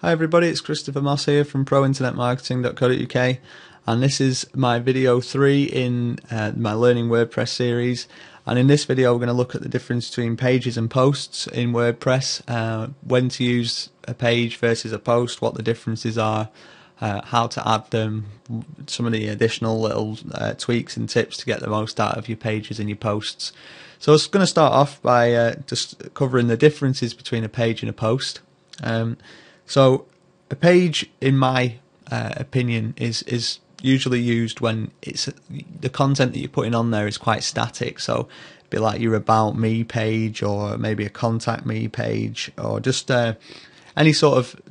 Hi everybody, it's Christopher Moss here from prointernetmarketing.co.uk, and this is my video 3 in my Learning WordPress series. And in this video we're going to look at the difference between pages and posts in WordPress, when to use a page versus a post, what the differences are, how to add them, some of the additional little tweaks and tips to get the most out of your pages and your posts. So I was going to start off by just covering the differences between a page and a post. So a page, in my opinion, is usually used when it's the content that you're putting on there is quite static. So it'd be like your About Me page, or maybe a Contact Me page, or just any sort of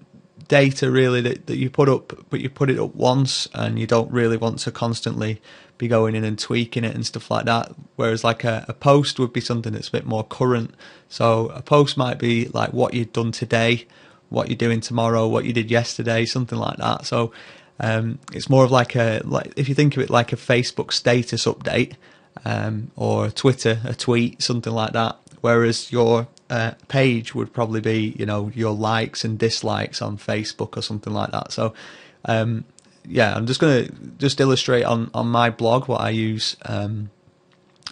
data really that you put up, but you put it up once and you don't really want to constantly be going in and tweaking it and stuff like that. Whereas like a post would be something that's a bit more current. So a post might be like what you've done today, what you're doing tomorrow, what you did yesterday, something like that. So it's more of like if you think of it like a Facebook status update, or Twitter, a tweet, something like that. Whereas your page would probably be, your likes and dislikes on Facebook or something like that. So yeah, I'm just going to illustrate on my blog what I use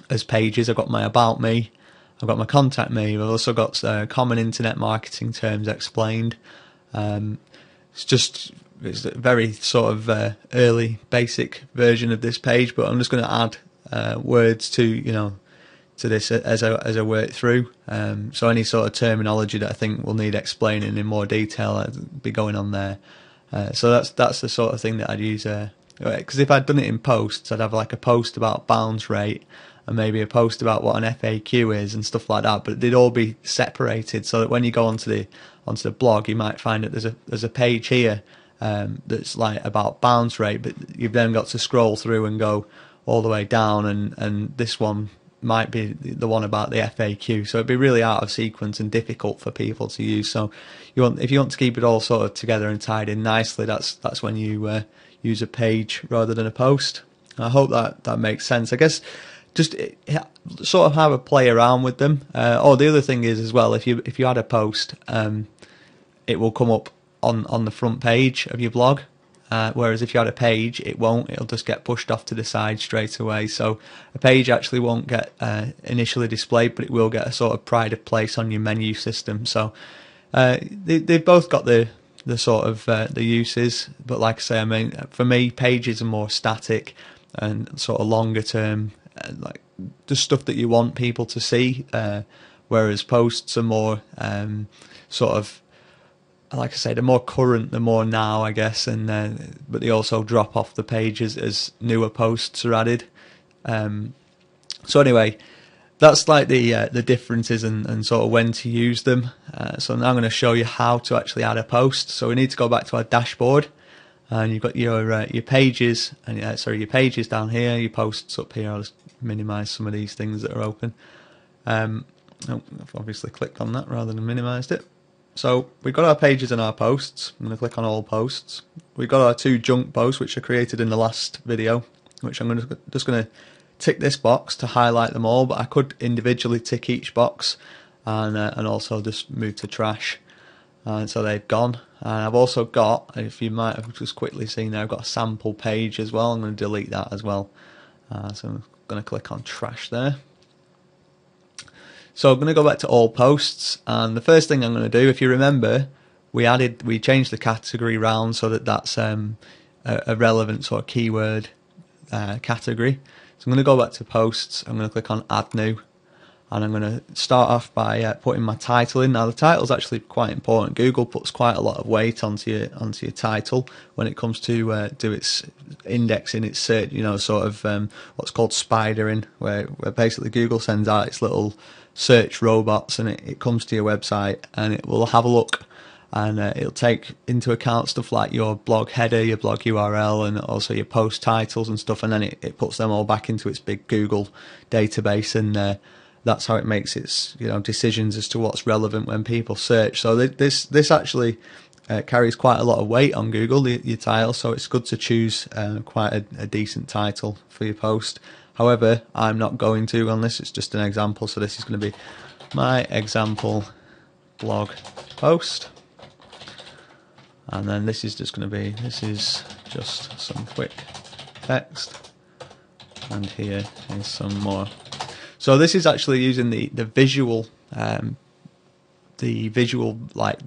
as pages. I've got my About Me, I've got my Contact Me, I've also got common internet marketing terms explained. It's a very sort of early basic version of this page, but I'm just going to add words to this as I work through. So any sort of terminology that I think will need explaining in more detail, I'd be going on there. So that's the sort of thing that I'd use. Because if I'd done it in posts, I'd have like a post about bounce rate, and maybe a post about what an FAQ is and stuff like that. But they'd all be separated, so that when you go onto the blog, you might find that there's a page here that's like about bounce rate, but you've then got to scroll through and go all the way down, and this one might be the one about the FAQ. So it'd be really out of sequence and difficult for people to use. So if you want to keep it all sort of together and tied in nicely, that's when you use a page rather than a post. I hope that makes sense. I guess just sort of have a play around with them. The other thing is as well, if you add a post, it will come up on the front page of your blog. Whereas if you had a page, it won't. It'll just get pushed off to the side straight away. So a page actually won't get initially displayed, but it will get a sort of pride of place on your menu system. So they've both got the sort of the uses. But like I say, I mean, for me, pages are more static and sort of longer term, like just stuff that you want people to see. Whereas posts are more sort of, like I say, the more current, the more now, I guess, but they also drop off the pages as newer posts are added. So anyway, that's like the differences and sort of when to use them. So now I'm going to show you how to actually add a post. So we need to go back to our dashboard, and you've got your pages, and your pages down here, your posts up here. I'll just minimise some of these things that are open. I've obviously clicked on that rather than minimised it. So we've got our pages and our posts. I'm going to click on all posts. We've got our 2 junk posts, which are created in the last video, which I'm just going to tick this box to highlight them all, but I could individually tick each box and also just move to trash. And so they've gone. And I've also got, if you might have just quickly seen there, I've got a sample page as well. I'm going to delete that as well. So I'm going to click on trash there. So I'm going to go back to all posts, and the first thing I'm going to do, if you remember, we changed the category round so that that's a relevant sort of keyword category. So I'm going to go back to posts. I'm going to click on add new, and I'm going to start off by putting my title in. Now the title is actually quite important. Google puts quite a lot of weight onto your title when it comes to do its indexing, its search. Sort of what's called spidering, where basically Google sends out its little search robots, and it comes to your website and it will have a look, and it'll take into account stuff like your blog header, your blog URL, and also your post titles and stuff, and then it puts them all back into its big Google database, and that's how it makes its decisions as to what's relevant when people search. So this actually carries quite a lot of weight on Google, your title, so it's good to choose quite a decent title for your post. However, I'm not going to on this. It's just an example, so this is going to be my example blog post. and then this is just going to be, this is just some quick text, and here is some more. So this is actually using the visual, like,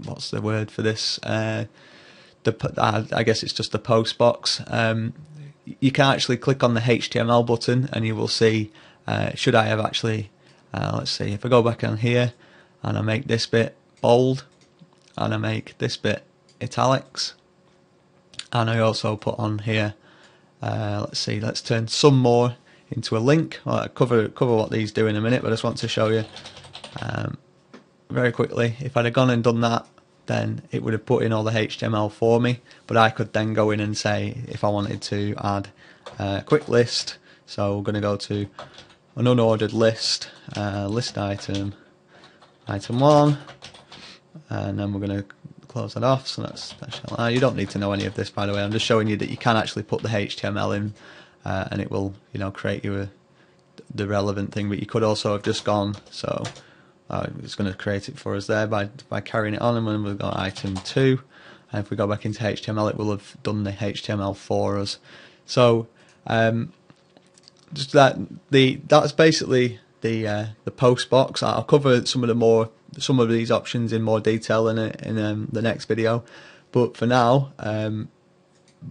what's the word for this? I guess it's just the post box. You can actually click on the HTML button and you will see, should I have actually, let's see, if I go back on here and I make this bit bold and I make this bit italics, and I also put on here, let's see, let's turn some more into a link. I'll cover what these do in a minute, but I just want to show you very quickly. If I'd have gone and done that, then it would have put in all the HTML for me, but I could then go in and say if I wanted to add a quick list. So we're going to go to an unordered list, list item 1, and then we're going to close that off. So that's you don't need to know any of this, by the way. I'm just showing you that you can actually put the HTML in, and it will, you know, create you the relevant thing. But you could also have just gone, so it's going to create it for us there by carrying it on, and then we've got item 2, and if we go back into HTML, it will have done the HTML for us. So just that's basically the post box. I'll cover some of these options in more detail in the next video, but for now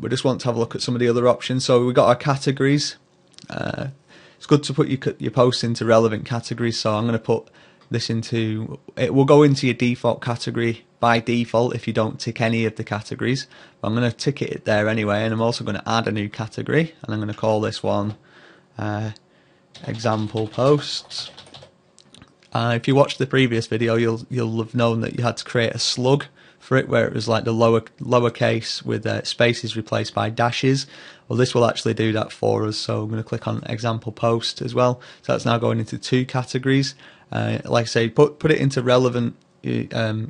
we just want to have a look at some of the other options. So we've got our categories. It's good to put your posts into relevant categories, so I'm going to put this into, it will go into your default category by default if you don't tick any of the categories, but I'm going to tick it there anyway, and I'm also going to add a new category, and I'm going to call this one example posts. If you watched the previous video, you'll have known that you had to create a slug for it, where it was like the lowercase with spaces replaced by dashes. Well, this will actually do that for us, so I'm going to click on example post as well. So that's now going into 2 categories. Like I say, put it into relevant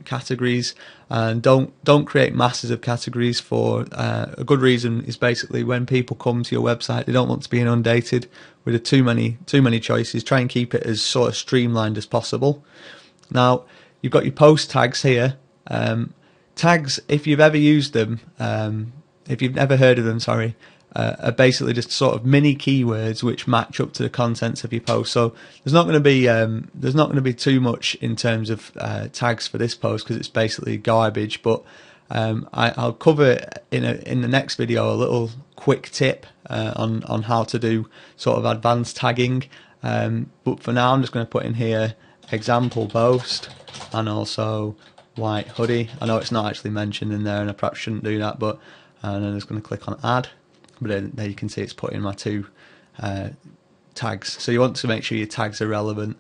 categories, and don't create masses of categories. For a good reason is basically when people come to your website, they don't want to be inundated with too many choices. Try and keep it as sort of streamlined as possible. Now you've got your post tags here. Tags, if you've ever used them, if you've never heard of them, sorry, are basically just sort of mini keywords which match up to the contents of your post. So there's not going to be too much in terms of tags for this post, because it's basically garbage. But I'll cover in the next video a little quick tip on how to do sort of advanced tagging. But for now, I'm just going to put in here example post and also white hoodie. I know it's not actually mentioned in there, and I perhaps shouldn't do that, but and I'm just going to click on add. But then there you can see it's put in my 2 tags. So you want to make sure your tags are relevant.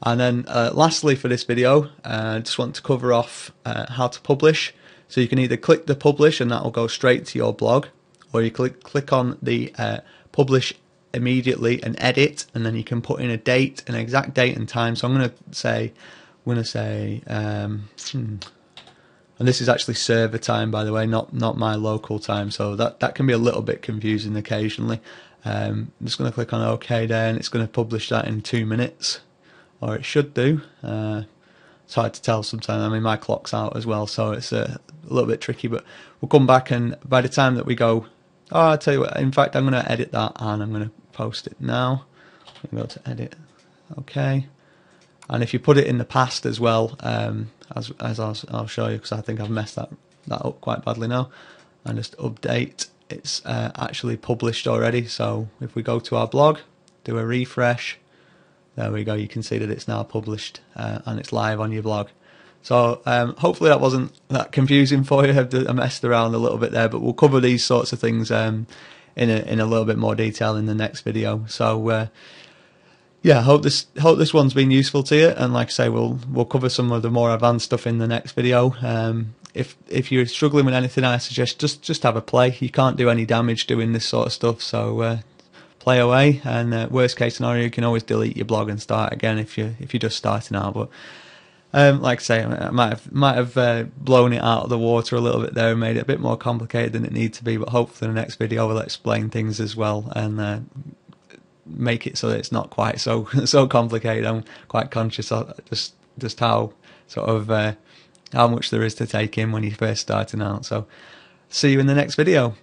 And then lastly for this video, I just want to cover off how to publish. So you can either click the publish and that will go straight to your blog, or you click on the publish immediately and edit, and then you can put in a date, an exact date and time. So I'm going to say, and this is actually server time, by the way, not my local time, so that can be a little bit confusing occasionally. I'm just going to click on OK there, and it's going to publish that in 2 minutes, or it should do. It's hard to tell sometimes. I mean, my clock's out as well, so it's a little bit tricky, but we'll come back, and by the time that we go, I'll tell you what, in fact, I'm going to edit that, and I'm going to post it now. I'm going to go to edit, OK. And if you put it in the past as well, as I'll show you, because I think I've messed that up quite badly now, and just update, it's actually published already. So if we go to our blog, do a refresh, there we go, you can see that it's now published and it's live on your blog. So hopefully that wasn't that confusing for you. I messed around a little bit there, but we'll cover these sorts of things in a little bit more detail in the next video. So yeah, hope this one's been useful to you, and like I say, we'll cover some of the more advanced stuff in the next video. If you're struggling with anything, I suggest just have a play. You can't do any damage doing this sort of stuff, so play away. And worst case scenario, you can always delete your blog and start again if you're just starting out. But like I say, I might have blown it out of the water a little bit there and made it a bit more complicated than it needs to be. But hopefully, the next video will explain things as well, and make it so that it's not quite so complicated. I'm quite conscious of just how sort of how much there is to take in when you're first starting out. So see you in the next video.